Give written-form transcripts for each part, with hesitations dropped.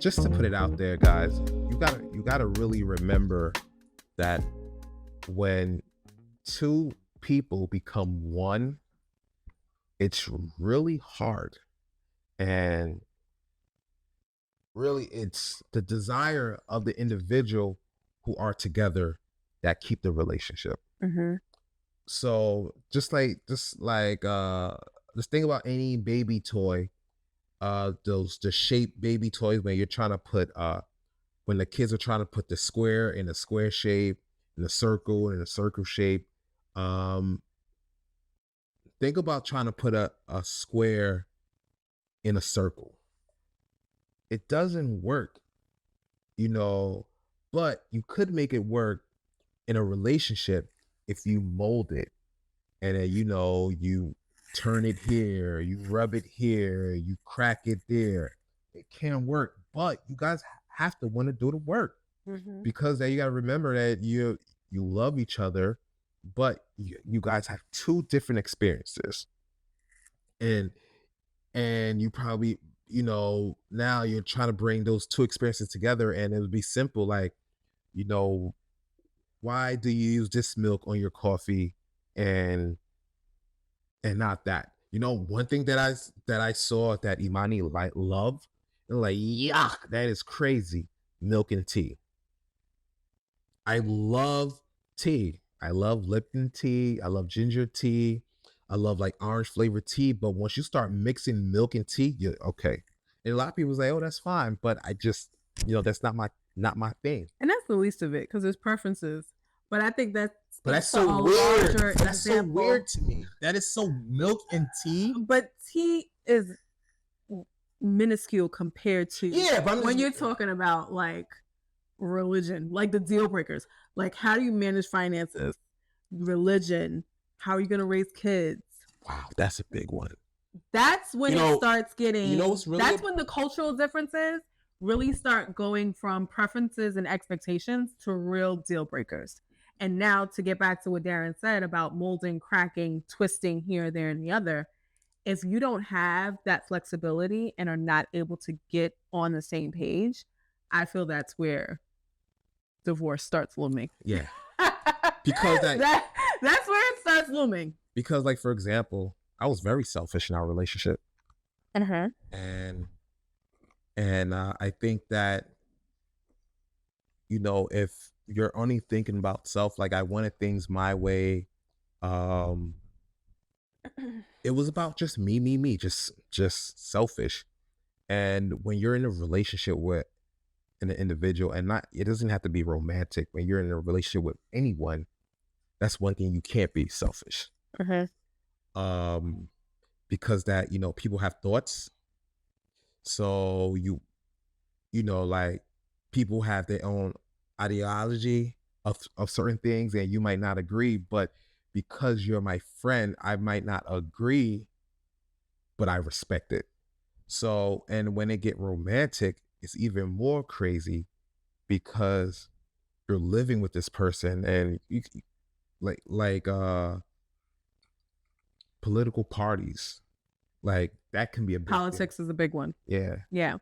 Just to put it out there, guys, you gotta really remember that when two people become one, it's really hard. And really, it's the desire of the individual who are together that keep the relationship. Mm-hmm. So just think about any baby toy, the shape baby toys when you're trying to put when the kids are trying to put the square in a square shape, and the circle in a circle shape. Um, think about trying to put a square in a circle. It doesn't work, you know, but you could make it work in a relationship if you mold it, and then you turn it here, you rub it here, you crack it there. It can work, but you guys have to want to do the work, because then you got to remember that you love each other, but you guys have two different experiences, and you probably now you're trying to bring those two experiences together, and it would be simple, like, you know why do you use this milk on your coffee and not that? One thing that I saw that Imani loved, and like, yuck, that is crazy. Milk and tea. I love tea. I love Lipton tea. I love ginger tea. I love like orange flavored tea. But once you start mixing milk and tea, you're okay. And a lot of people say, "Oh, that's fine," but I just, that's not my thing. And that's the least of it, because there's preferences. But I think that's so weird. That's so weird to me. That is so milk and tea. But tea is minuscule compared to when you're talking about like religion, like the deal breakers. Like, how do you manage finances? Religion. How are you going to raise kids? Wow, that's a big one. That's when it starts getting. What's really when the cultural differences really start going from preferences and expectations to real deal breakers. And now, to get back to what Darren said about molding, cracking, twisting here, there, and the other, if you don't have that flexibility and are not able to get on the same page, I feel that's where divorce starts looming. Yeah. Because that's where it starts looming. Because, like, for example, I was very selfish in our relationship. Uh-huh. And I think that, if you're only thinking about self, like, I wanted things my way, it was about just me, just selfish. And when you're in a relationship with an individual, and it doesn't have to be romantic, when you're in a relationship with anyone, that's one thing you can't be selfish. Uh-huh. Because that, people have thoughts. So like, people have their own ideology of certain things, and you might not agree, but because you're my friend, I might not agree, but I respect it. So, and when it get romantic, it's even more crazy, because you're living with this person, and you like political parties, like, that can be a big politics thing. Is a big one. Yeah.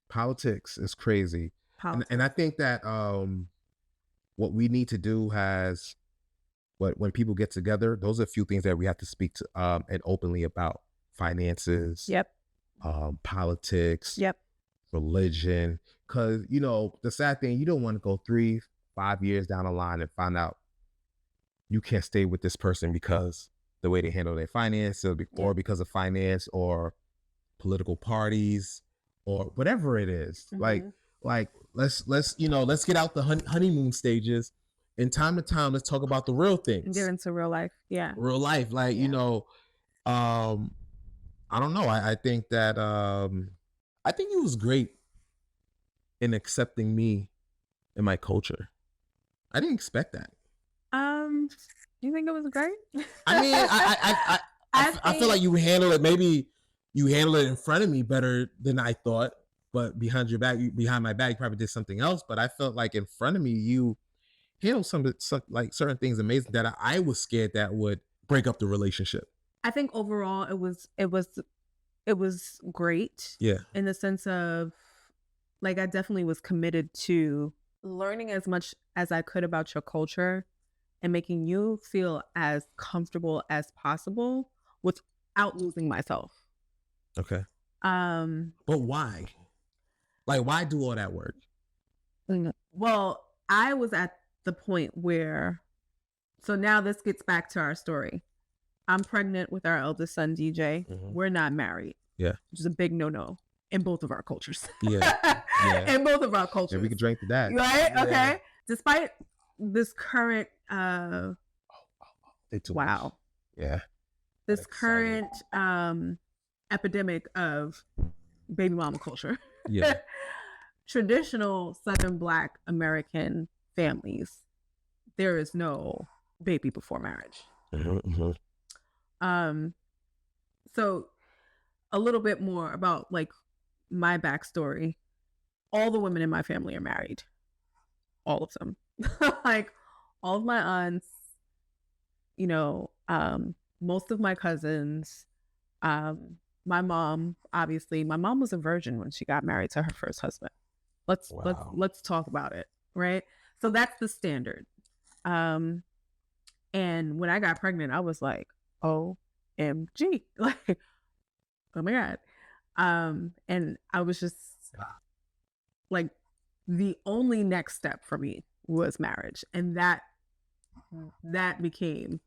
Politics is crazy. And I think that what we need to do when people get together, those are a few things that we have to speak to and openly about: finances. Yep. Politics. Yep. Religion. Because the sad thing, you don't want to go 3-5 years down the line and find out you can't stay with this person because the way they handle their finances, or because of finance, or political parties, or whatever it is. Mm-hmm. Like let's get out the honeymoon stages. In time to time, let's talk about the real things. And get into real life. Yeah. Real life. Like, I don't know. I think that I think he was great in accepting me and my culture. I didn't expect that. You think it was great? I mean, I feel like you handle it. Maybe you handle it in front of me better than I thought, but behind my back, you probably did something else. But I felt like in front of me, you handled some like certain things amazing that I was scared that would break up the relationship? I think overall it was great. Yeah. In the sense of, like, I definitely was committed to learning as much as I could about your culture and making you feel as comfortable as possible without losing myself. Okay. Um, But why? Like, why do all that work? well, I was at the point where, so now this gets back to our story. I'm pregnant with our eldest son, DJ. Mhm. We're not married. Yeah. Which is a big no-no in both of our cultures. Yeah. Yeah. In both of our cultures. Yeah, we can drink to that. Right? Yeah. Okay. Despite this current They too wow. much. Yeah. This excited. current epidemic of baby mama culture. Yeah. Traditional Southern Black American families, there is no baby before marriage. Mm-hmm. So a little bit more about like my backstory. All the women in my family are married. All of them. Like all of my aunts, you know, most of my cousins, my mom, obviously, my mom was a virgin when she got married to her first husband. Let's talk about it, right? So that's the standard. And when I got pregnant, I was like, OMG. Like, oh my God. And I was just like, the only next step for me was marriage. And that became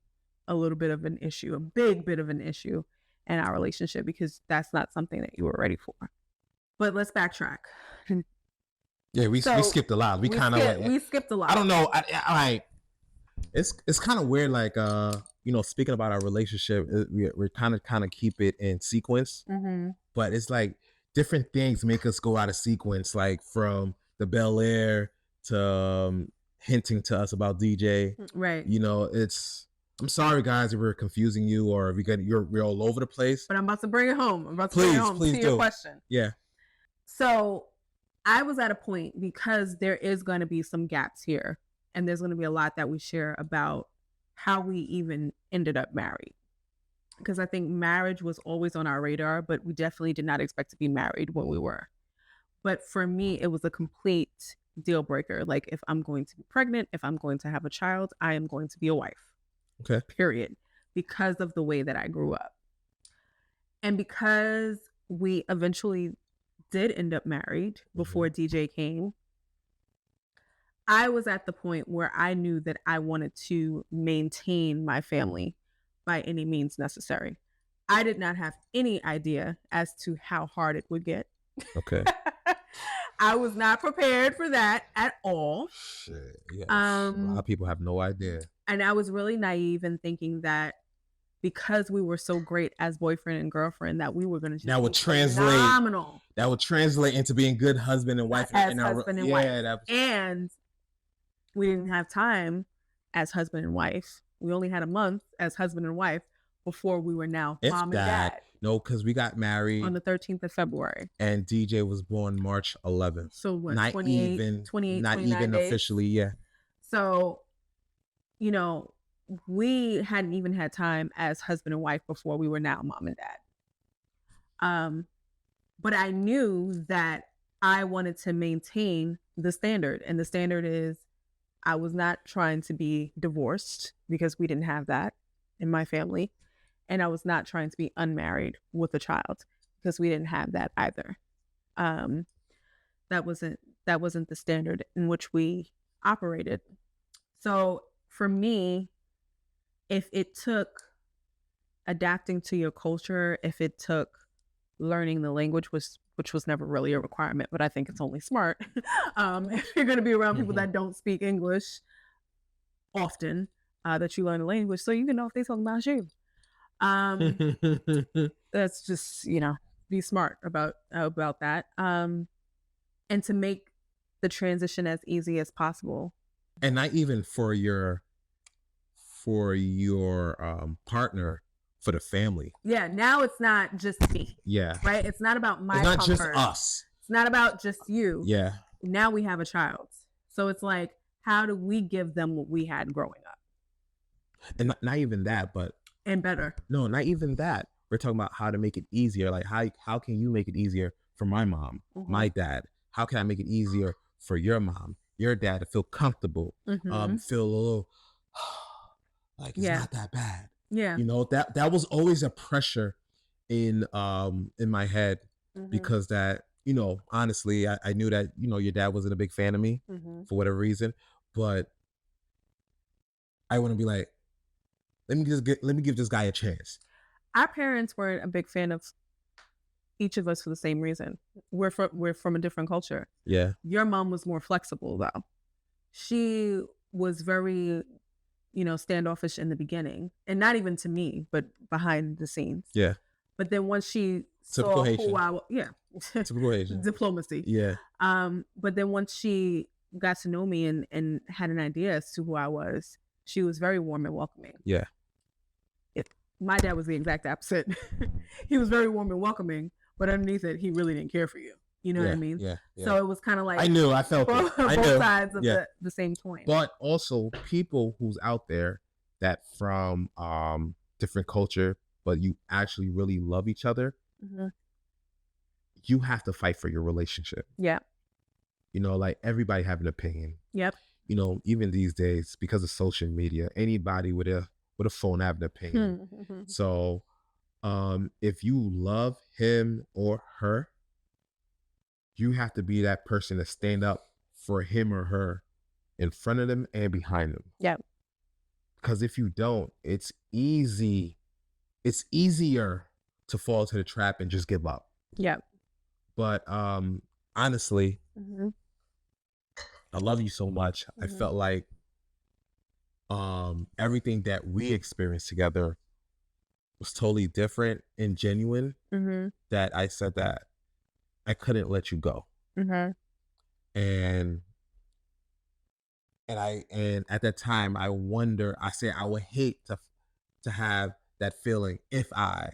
a little bit of an issue, a big bit of an issue in our relationship, because that's not something that you were ready for. But let's backtrack. Yeah, we skipped a lot. We skipped a lot. I don't know. It's kind of weird. Like, speaking about our relationship, we're kind of keep it in sequence. Mm-hmm. But it's like different things make us go out of sequence. Like from the Bel Air to hinting to us about DJ. Right. I'm sorry, guys, if we're confusing you or if we're all over the place. But I'm about to bring it home. Please to your question. Yeah. So I was at a point, because there is going to be some gaps here, and there's going to be a lot that we share about how we even ended up married. Because I think marriage was always on our radar, but we definitely did not expect to be married when we were. But for me, it was a complete deal breaker. Like, if I'm going to be pregnant, if I'm going to have a child, I am going to be a wife. Okay. Period. Because of the way that I grew up. And because we eventually did end up married before DJ came, I was at the point where I knew that I wanted to maintain my family by any means necessary. I did not have any idea as to how hard it would get. Okay. I was not prepared for that at all. Shit, yes. A lot of people have no idea. And I was really naive in thinking that because we were so great as boyfriend and girlfriend, that we were going to just phenomenal. That would translate into being good husband and wife. As husband and wife. And we didn't have time as husband and wife. We only had a month as husband and wife before we were now mom and dad. No, because we got married on the 13th of February. And DJ was born March 11th. So what, not 28 not even days? Officially, yeah. So, we hadn't even had time as husband and wife before we were now mom and dad. But I knew that I wanted to maintain the standard. And the standard is, I was not trying to be divorced, because we didn't have that in my family. And I was not trying to be unmarried with a child, because we didn't have that either. That wasn't the standard in which we operated. So for me, if it took adapting to your culture, if it took learning the language, which was never really a requirement, but I think it's only smart. If you're going to be around people that don't speak English often, that you learn the language so you can know if they're talking about you. That's just, be smart about that. And to make the transition as easy as possible. And not even for your partner, for the family. Yeah, now it's not just me. Yeah. Right? It's not about my comfort. It's not just us. It's not about just you. Yeah. Now we have a child. So it's like, how do we give them what we had growing up? And not even that, but and better. No, not even that. We're talking about how to make it easier. Like how can you make it easier for my mom, my dad? How can I make it easier for your mom, your dad to feel comfortable, feel a little like it's not that bad. Yeah. You know, that was always a pressure in my head because that, you know, honestly, I knew that, you know, your dad wasn't a big fan of me for whatever reason, but I want to be like, let me give this guy a chance. Our parents weren't a big fan of each of us for the same reason. We're from a different culture. Yeah. Your mom was more flexible though. She was very, you know, standoffish in the beginning, and not even to me, but behind the scenes. Yeah. But then once she Typical saw Haitian. who I was, Typical Haitian. diplomacy. Yeah. But then once she got to know me and had an idea as to who I was, she was very warm and welcoming. Yeah. My dad was the exact opposite. He was very warm and welcoming, but underneath it, he really didn't care for you. You know what I mean? Yeah. So it was kind of like I felt both sides of the same coin. But also people who's out there that from different culture, but you actually really love each other, you have to fight for your relationship. Yeah. You know, like everybody have an opinion. Yep. You know, even these days, because of social media, anybody with a phone have an opinion. So if you love him or her, you have to be that person to stand up for him or her in front of them and behind them. Yeah. Because if you don't, it's easier to fall into the trap and just give up. Yeah. But honestly, I love you so much. I felt like everything that we experienced together was totally different and genuine, that I said that I couldn't let you go. And at that time I said I would hate to have that feeling if I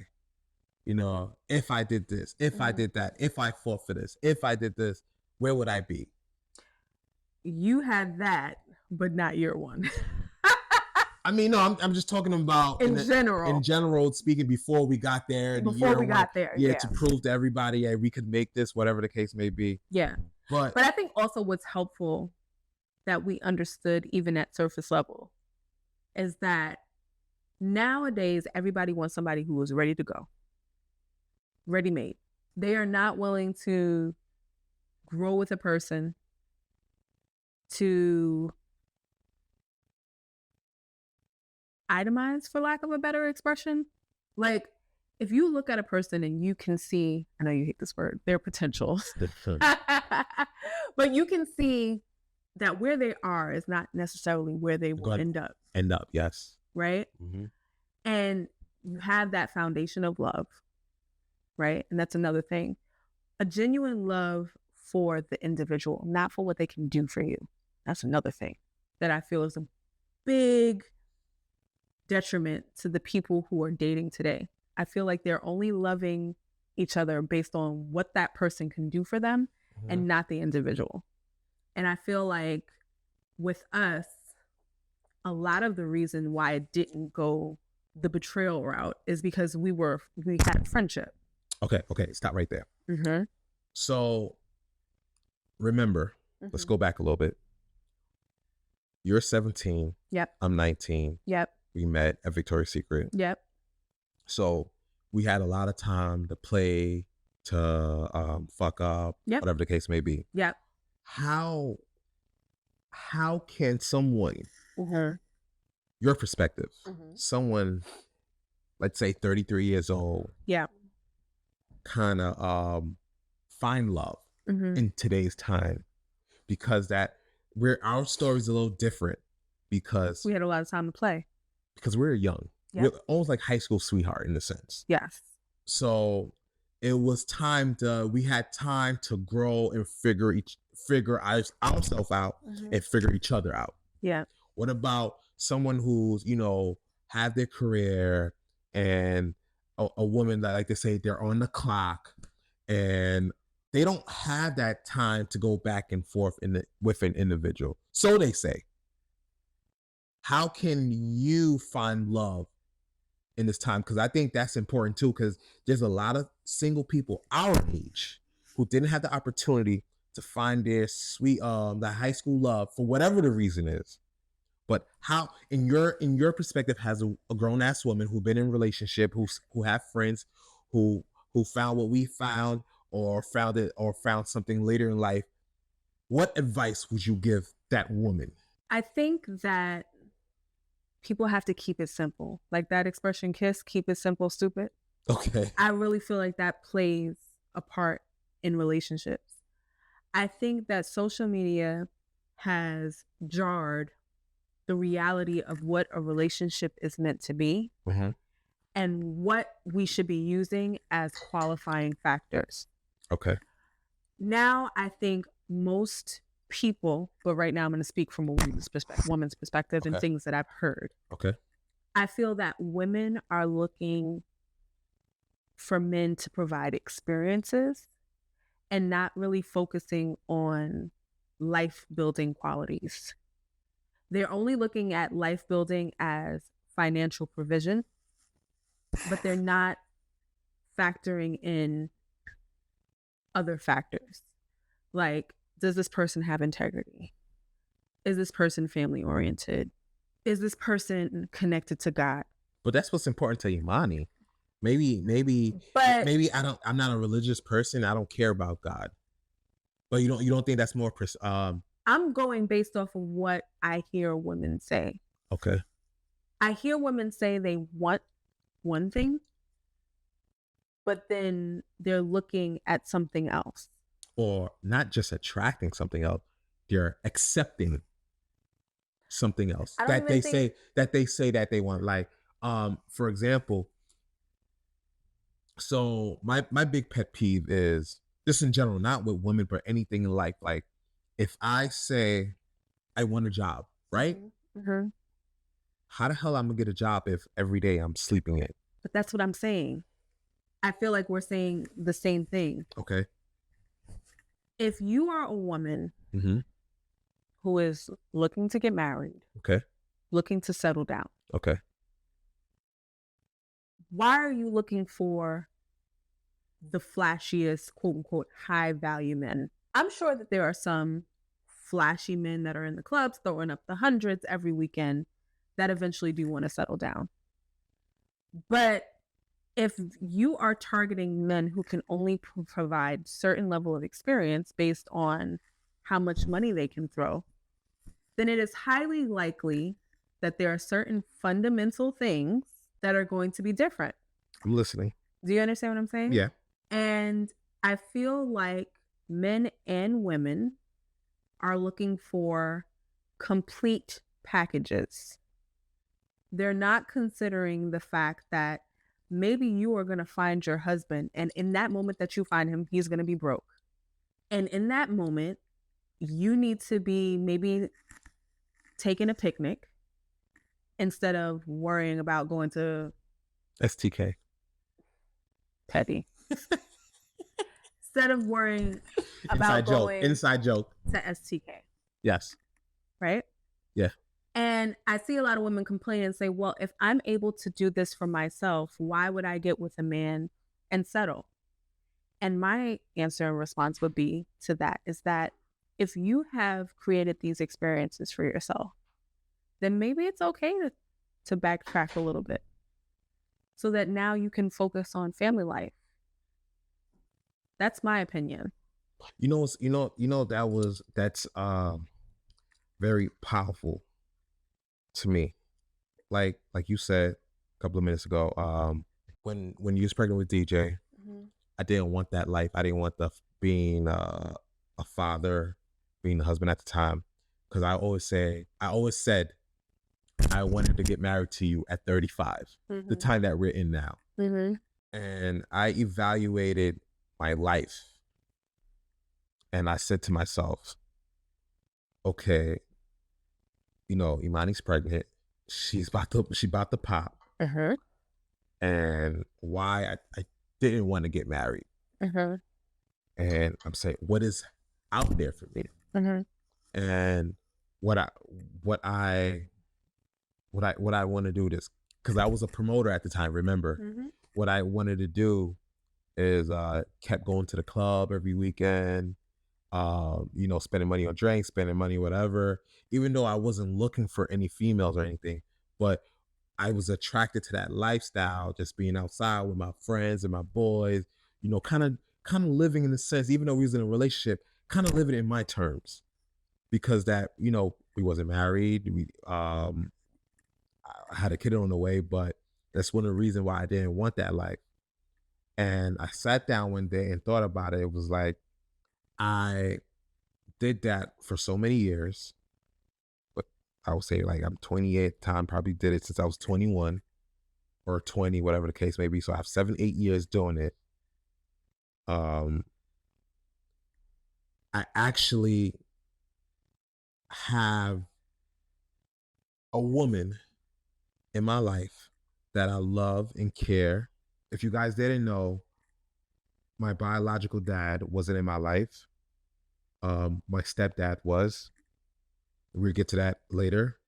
did this, if I did that, if I fought for this, if I did this, where would I be? You had that, but not your one. I mean, no, I'm just talking about in general, speaking before we got there. To prove to everybody, hey, we could make this, whatever the case may be. Yeah. But I think also what's helpful that we understood even at surface level is that nowadays everybody wants somebody who is ready to go, ready-made. They are not willing to grow with a person, to itemize, for lack of a better expression. Like, if you look at a person and you can see, I know you hate this word, their potential, but you can see that where they are is not necessarily where they will end up. Yes. Right? And you have that foundation of love, right? And that's another thing. A genuine love for the individual, not for what they can do for you. That's another thing that I feel is a big detriment to the people who are dating today. I feel like they're only loving each other based on what that person can do for them and not the individual. And I feel like with us, a lot of the reason why it didn't go the betrayal route is because we had friendship. Okay, stop right there. So remember, let's go back a little bit. You're 17. Yep. I'm 19. Yep. We met at Victoria's Secret. Yep. So we had a lot of time to play, to fuck up, whatever the case may be. Yep. How can someone, your perspective, someone, let's say 33 years old, kind of find love in today's time? Because our story is a little different because we had a lot of time to play. Because we're young. We're almost like high school sweetheart in a sense. Yes. So it was we had time to grow and figure ourselves out and figure each other out. Yeah. What about someone who's, have their career and a woman that, like they say, they're on the clock and they don't have that time to go back and forth with an individual. So they say. How can you find love in this time, because I think that's important too, because there's a lot of single people our age who didn't have the opportunity to find their sweet the high school love for whatever the reason is. But how, in your perspective, has a grown ass woman who been in a relationship, who have friends, who found what we found, or found something later in life, what advice would you give that woman? I think that people have to keep it simple. Like that expression, kiss, keep it simple, stupid. Okay. I really feel like that plays a part in relationships. I think that social media has jarred the reality of what a relationship is meant to be Mm-hmm. and what we should be using as qualifying factors. Okay. Now, I think most people, but right now I'm going to speak from a woman's perspective and Okay. things that I've heard. Okay. I feel that women are looking for men to provide experiences and not really focusing on life building qualities. They're only looking at life building as financial provision, but they're not factoring in other factors. Like, does this person have integrity? Is this person family oriented? Is this person connected to God? But that's what's important to Imani. Maybe But I'm not a religious person. I don't care about God. But you don't think that's more I'm going based off of what I hear women say. okay. I hear women say they want one thing, but then they're looking at something else. Or not just attracting something else, they're accepting something else I don't that even they think- say that they want. Like, for example, so my big pet peeve is just in general, not with women, but anything in life. Like, if I say I want a job, right? Mhm. How the hell I'm gonna get a job if every day I'm sleeping in? But that's what I'm saying. I feel like we're saying the same thing. Okay. If you are a woman Mm-hmm. who is looking to get married, Okay. looking to settle down, Okay. why are you looking for the flashiest, quote unquote, high value men? I'm sure that there are some flashy men that are in the clubs throwing up the hundreds every weekend that eventually do want to settle down. But if you are targeting men who can only provide certain level of experience based on how much money they can throw, then it is highly likely that there are certain fundamental things that are going to be different. I'm listening. Do you understand what I'm saying? Yeah. And I feel like men and women are looking for complete packages. They're not considering the fact that maybe you are going to find your husband, and in that moment that you find him, he's going to be broke. And in that moment, you need to be maybe taking a picnic instead of worrying about going to STK. petty. Instead of worrying about going Inside joke. to STK, Yes. right? Yeah. And I see a lot of women complain and say, well, if I'm able to do this for myself, why would I get with a man and settle? And my answer and response would be to that is that if you have created these experiences for yourself, then maybe it's okay to backtrack a little bit so that now you can focus on family life. That's my opinion. That's very powerful to me. Like you said a couple of minutes ago, when you was pregnant with DJ, I didn't want that life. I didn't want being a father, being a husband at the time, because I always said I wanted to get married to you at 35, the time that we're in now. And I evaluated my life, and I said to myself, okay, Imani's pregnant. She about to pop. And why I didn't want to get married. And I'm saying, what is out there for me? And what I want to do is because I was a promoter at the time. Remember, what I wanted to do is kept going to the club every weekend. Spending money on drinks, spending money whatever. Even though I wasn't looking for any females or anything, but I was attracted to that lifestyle, just being outside with my friends and my boys. Kind of living in the sense, even though we was in a relationship, kind of living in my terms, because that we wasn't married. I had a kid on the way, but that's one of the reasons why I didn't want that life. And I sat down one day and thought about it. It was like I did that for so many years, but I would say like I'm 28 at the time, probably did it since I was 21 or 20, whatever the case may be. So I have 7, 8 years doing it. I actually have a woman in my life that I love and care. If you guys didn't know, my biological dad wasn't in my life. My stepdad was. We'll get to that later.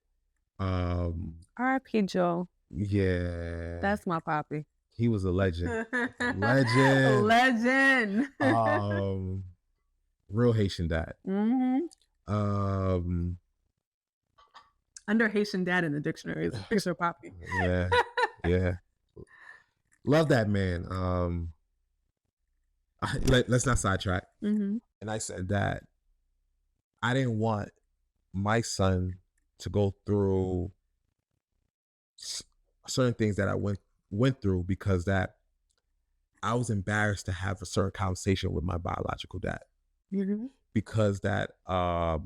R.I.P. Joe. Yeah. That's my poppy. He was a legend. Legend. Legend. Real Haitian dad. Under Haitian dad in the dictionary is a picture of poppy. Yeah. Love that man. Let's not sidetrack. And I said that I didn't want my son to go through certain things that I went through, because that I was embarrassed to have a certain conversation with my biological dad, because that not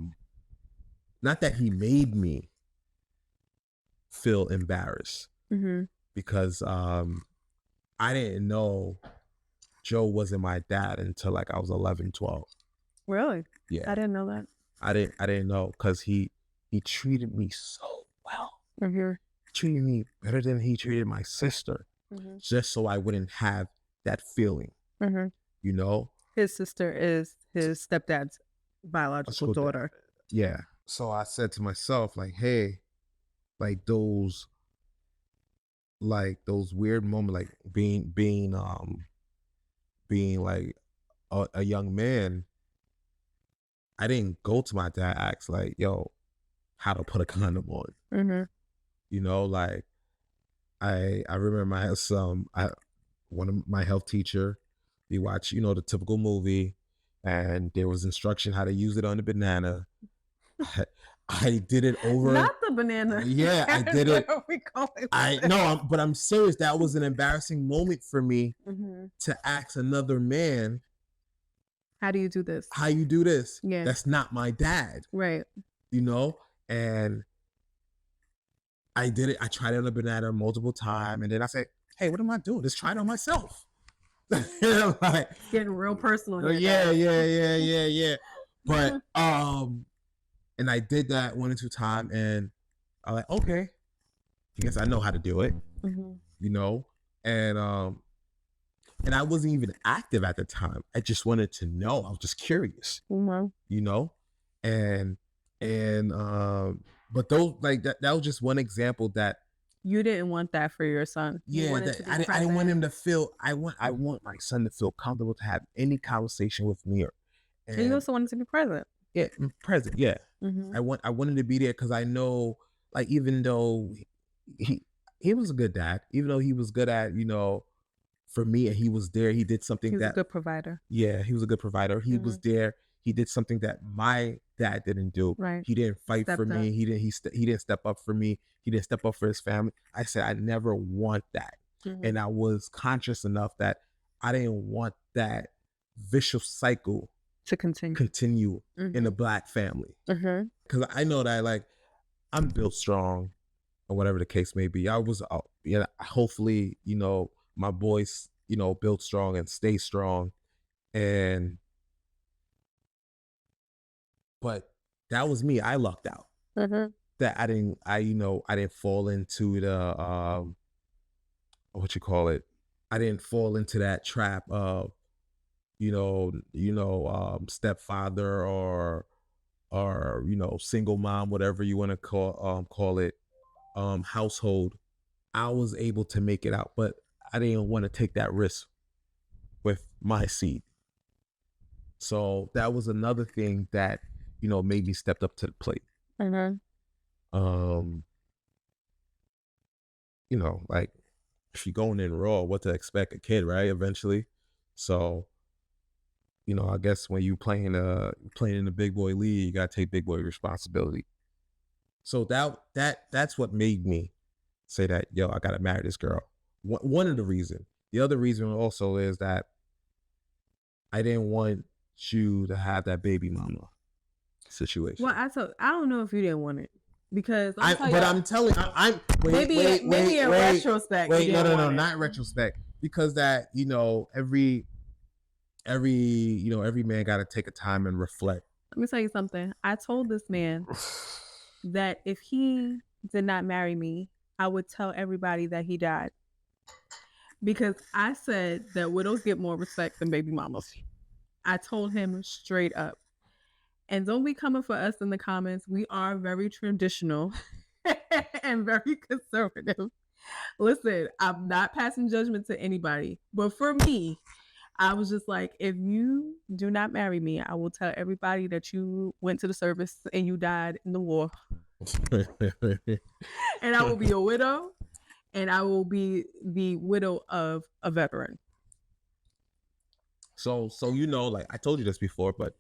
that he made me feel embarrassed, because I didn't know Joe wasn't my dad until like I was 11, 12. Really? Yeah. I didn't know that. I didn't know, because he treated me so well. Treated me better than he treated my sister, just so I wouldn't have that feeling. His sister is his stepdad's biological daughter. Yeah. So I said to myself, like, hey, like those weird moments, like being like a young man, I didn't go to my dad, ask like, yo, how to put a condom on. Like I remember one of my health teacher, we watch, the typical movie, and there was instruction how to use it on the banana. I did it over. Not the banana. Yeah, I did it. But I'm serious. That was an embarrassing moment for me to ask another man, how do you do this? How you do this? Yeah. That's not my dad. Right. And I did it. I tried it on a banana multiple times, and then I said, hey, what am I doing? Just try it on myself. Like, getting real personal. Yeah. But and I did that 1 or 2 times, and I'm like, okay, I guess I know how to do it. And I wasn't even active at the time. I just wanted to know. I was just curious. And but those, like that was just one example that you didn't want that for your son. Yeah, I didn't want him to feel. I want my son to feel comfortable to have any conversation with me. And you also wanted to be present. Yeah, present. Yeah, I wanted to be there, because I know, like, even though he was a good dad, even though he was good at for me, and he was there, he did something he was a good provider. Yeah, he was a good provider. He was there. He did something that my dad didn't do. Right. He didn't fight for me. He didn't step up for me. He didn't step up for his family. I said I never want that. And I was conscious enough that I didn't want that vicious cycle to continue in a Black family. Because I know that, like, I'm built strong, or whatever the case may be. I was, hopefully, my boys, built strong and stay strong. But that was me. I lucked out. That I didn't fall into the I didn't fall into that trap of stepfather or single mom, whatever you want to call it, household. I was able to make it out, but I didn't want to take that risk with my seed. So that was another thing that, made me step up to the plate. Mhm. Um, like if you're going in raw, what to expect a kid, right? Eventually. So, I guess when you playing in the big boy league, you gotta take big boy responsibility. So that's what made me say that, yo, I gotta marry this girl. One of the reasons. The other reason also is that I didn't want you to have that baby mama situation. Well, I don't know if you didn't want it because I'm telling I'm telling, I'm wait, maybe in retrospect, you wait, no, didn't want it. not in retrospect, because that every man got to take a time and reflect. Let me tell you something. I told this man that if he did not marry me, I would tell everybody that he died. Because I said that widows get more respect than baby mamas. I told him straight up. And don't be coming for us in the comments. We are very traditional and very conservative. Listen, I'm not passing judgment to anybody. But for me, I was just like, if you do not marry me, I will tell everybody that you went to the service and you died in the war. And I will be a widow, and I will be the widow of a veteran. So like I told you this before, but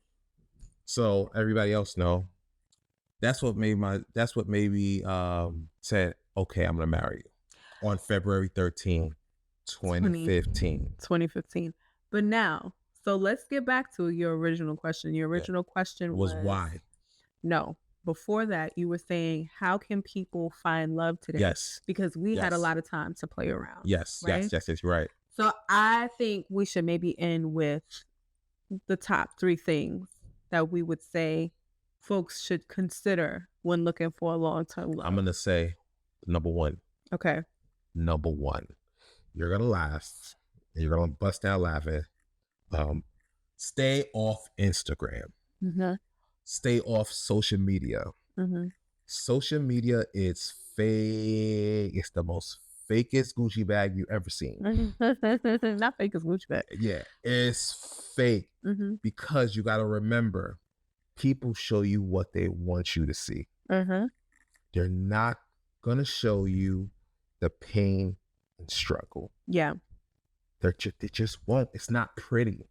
so everybody else know, that's what made me said, okay, I'm gonna marry you on February 13th, 2015. 2015. But now, so let's get back to your original question. Your original question Was why? No. Before that, you were saying, how can people find love today? Yes. Because we had a lot of time to play around. Yes, right? yes, you're right. So I think we should maybe end with the top 3 things that we would say folks should consider when looking for a long-term love. I'm gonna say number 1. Okay. Number 1. You're gonna laugh. And you're gonna bust out laughing. Stay off Instagram. Mm-hmm. Stay off social media. Mm-hmm. Social media is fake. It's the most fakest Gucci bag you ever seen. Not fake as Gucci bag. Yeah, it's fake. Mm-hmm. Because you got to remember, people show you what they want you to see. Mm-hmm. They're not gonna show you the pain and struggle. Yeah. They just want. It's not pretty.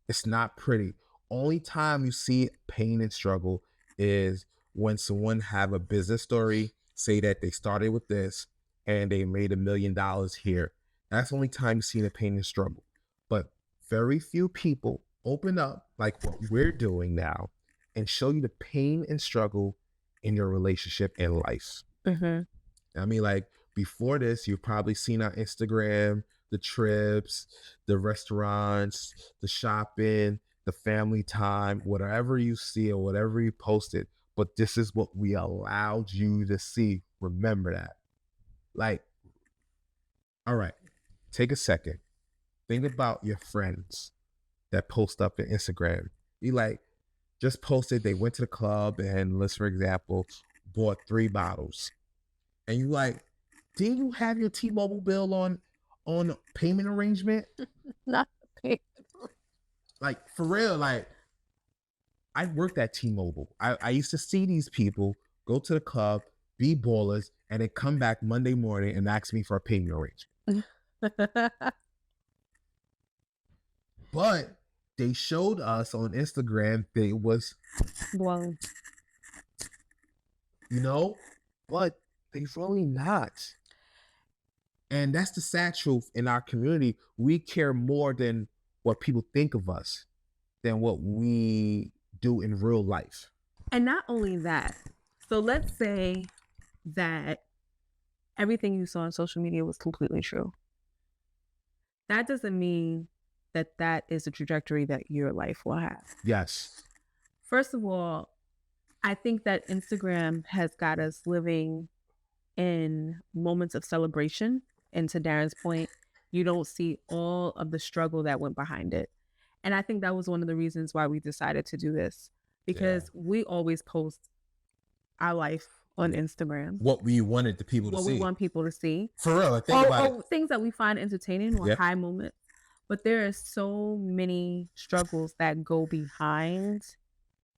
It's not pretty. Only time you see pain and struggle is when someone have a business story, say that they started with this and they made $1 million here. That's the only time you see the pain and struggle. But very few people open up like what we're doing now and show you the pain and struggle in your relationship and life. Mm-hmm. I mean, like before this, you've probably seen on Instagram the trips, the restaurants, the shopping, the family time, whatever you see or whatever you posted. But this is what we allowed you to see. Remember that. Like, all right, take a second. Think about your friends that post up on Instagram. You like just posted they went to the club and, let's for example, bought 3 bottles. And you like, didn't you have your T-Mobile bill on payment arrangement? Not payment. Like for real, like I worked at T-Mobile. I used to see these people go to the club, be ballers, and then come back Monday morning and ask me for a payment arrangement. But they showed us on Instagram that it was Well, but they really not. And that's the sad truth in our community. We care more than what people think of us than what we do in real life. And not only that, so let's say that everything you saw on social media was completely true. That doesn't mean that that is a trajectory that your life will have. Yes. First of all, I think that Instagram has got us living in moments of celebration. And to Darren's point, you don't see all of the struggle that went behind it. And I think that was one of the reasons why we decided to do this, because we always post our life on Instagram, what we wanted the people to what we see. want people to see, For real, like, think about it. things that we find entertaining or Yeah. high moments. But there are so many struggles that go behind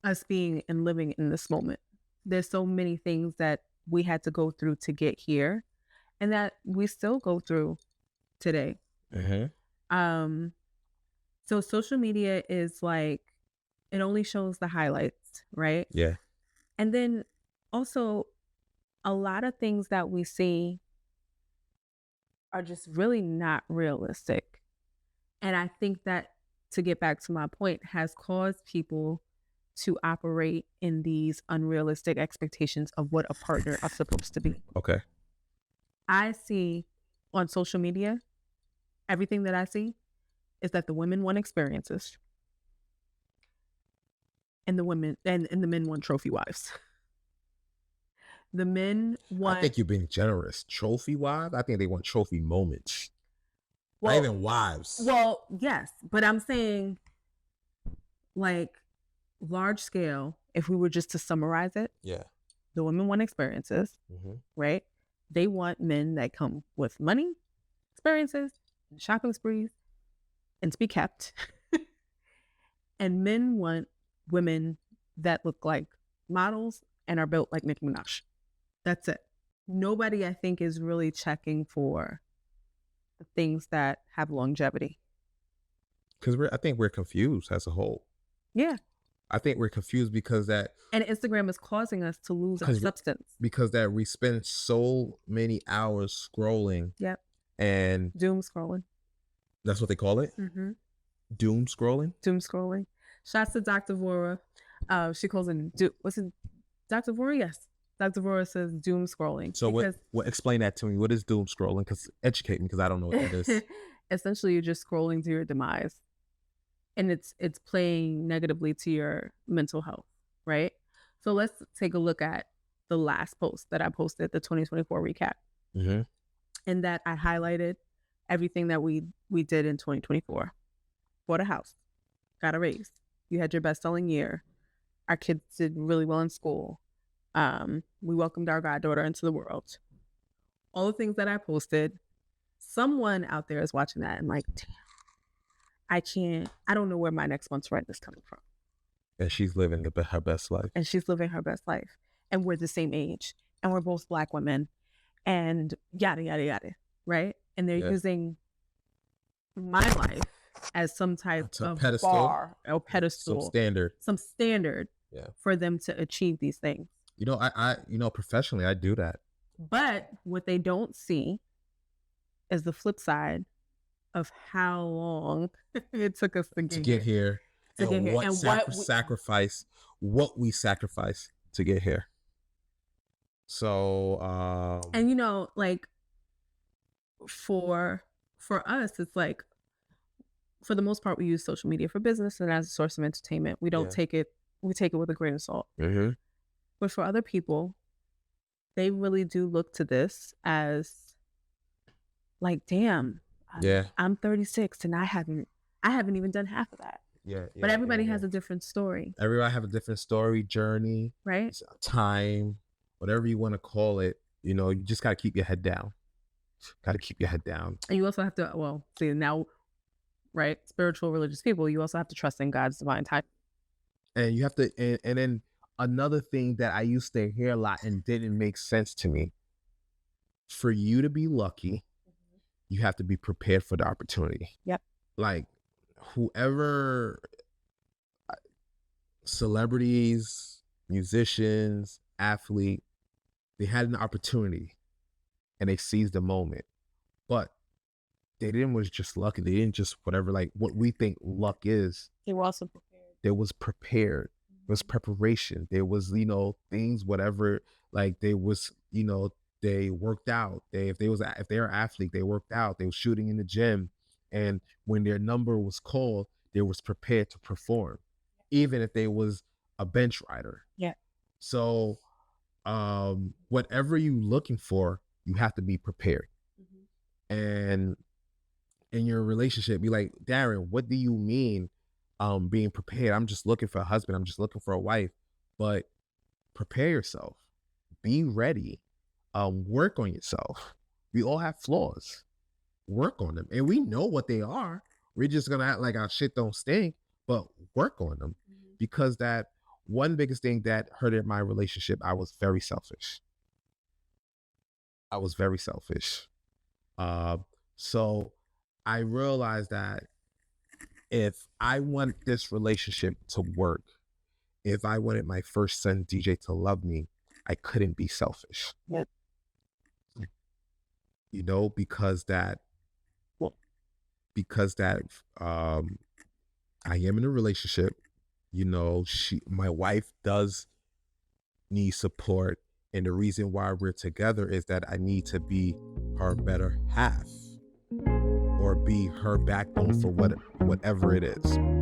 us being and living in this moment. There's so many things that we had to go through to get here and that we still go through today. Um so social media is like it only shows the highlights, right? Yeah. And then also a lot of things that we see are just really not realistic. And I think that, to get back to my point, has caused people to operate in these unrealistic expectations of what a partner is supposed to be. Okay. I see on social media, everything that I see is that the women want experiences and the men want trophy wives. The men I want think you're being generous. Trophy wives? I think they want trophy moments. well, Not even wives. well, yes, but I'm saying like large scale, if we were just to summarize it, Yeah. the women want experiences, right? They want men that come with money, experiences, shopping sprees, and to be kept. And men want women that look like models and are built like Nicki Minaj. That's it. Nobody, I think, is really checking for the things that have longevity. Because I think we're confused as a whole. Yeah. I think we're confused because that And Instagram is causing us to lose our 'Cause we- substance. because that we spend so many hours scrolling, Yep. and Doom scrolling. that's what they call it. Mm-hmm. Doom scrolling. Doom scrolling. Shouts to Dr. Vora. She calls it what's it? Dr. Vora? Yes. Dr. Vora says doom scrolling. So what? Explain that to me. What is doom scrolling? Because educate me, because I don't know what that is. Essentially, you're just scrolling to your demise, and it's playing negatively to your mental health, right? So let's take a look at the last post that I posted, the 2024 recap, in that I highlighted everything that we did in 2024. Bought a house, got a raise. You had your best-selling year. Our kids did really well in school. We welcomed our goddaughter into the world. All the things that I posted, someone out there is watching that and like, damn, I don't know where my next month's rent is coming from. And she's living her best life. And she's living her best life. And we're the same age. And we're both Black women. And yada, yada, yada. Right? And they're using my life as some type of pedestal, bar or pedestal. Some standard for them to achieve these things. You know, I professionally, I do that. But what they don't see is the flip side of how long it took us to get here. What we sacrifice to get here. So and like for us, it's like, for the most part, we use social media for business and as a source of entertainment. We don't take it, we take it with a grain of salt. But for other people, they really do look to this as like, damn, I'm 36 and I haven't even done half of that. But everybody has a different story. Everybody have a different story, journey, right? Time, whatever you want to call it. You know, you just got to keep your head down. Got to keep your head down. And you also have to, see now, right? Spiritual, religious people, you also have to trust in God's divine time. And you have to, and then another thing that I used to hear a lot and didn't make sense to me, for you to be lucky, you have to be prepared for the opportunity. Yep. Like whoever, celebrities, musicians, athlete, they had an opportunity and they seized the moment, but they didn't was just lucky. They didn't just whatever, like what we think luck is. They were also prepared. There was prepared. There was preparation. There was, things, whatever, like there was, they worked out. If they're an athlete, they worked out. They were shooting in the gym. And when their number was called, they was prepared to perform, even if they was a bench rider. Yeah. So whatever you looking for, you have to be prepared. And in your relationship, be like, Darren, what do you mean being prepared? I'm just looking for a husband. I'm just looking for a wife. But prepare yourself. be ready. Work on yourself. We all have flaws. Work on them, and we know what they are. We're just gonna act like our shit don't stink, but work on them. Because that one biggest thing that hurted my relationship, I was very selfish. I was very selfish. Uh, so I realized that if I want this relationship to work, if I wanted my first son DJ to love me, I couldn't be selfish. Yep. Because that Well, because that I am in a relationship. My wife does need support, and the reason why we're together is that I need to be her better half or be her backbone for whatever it is.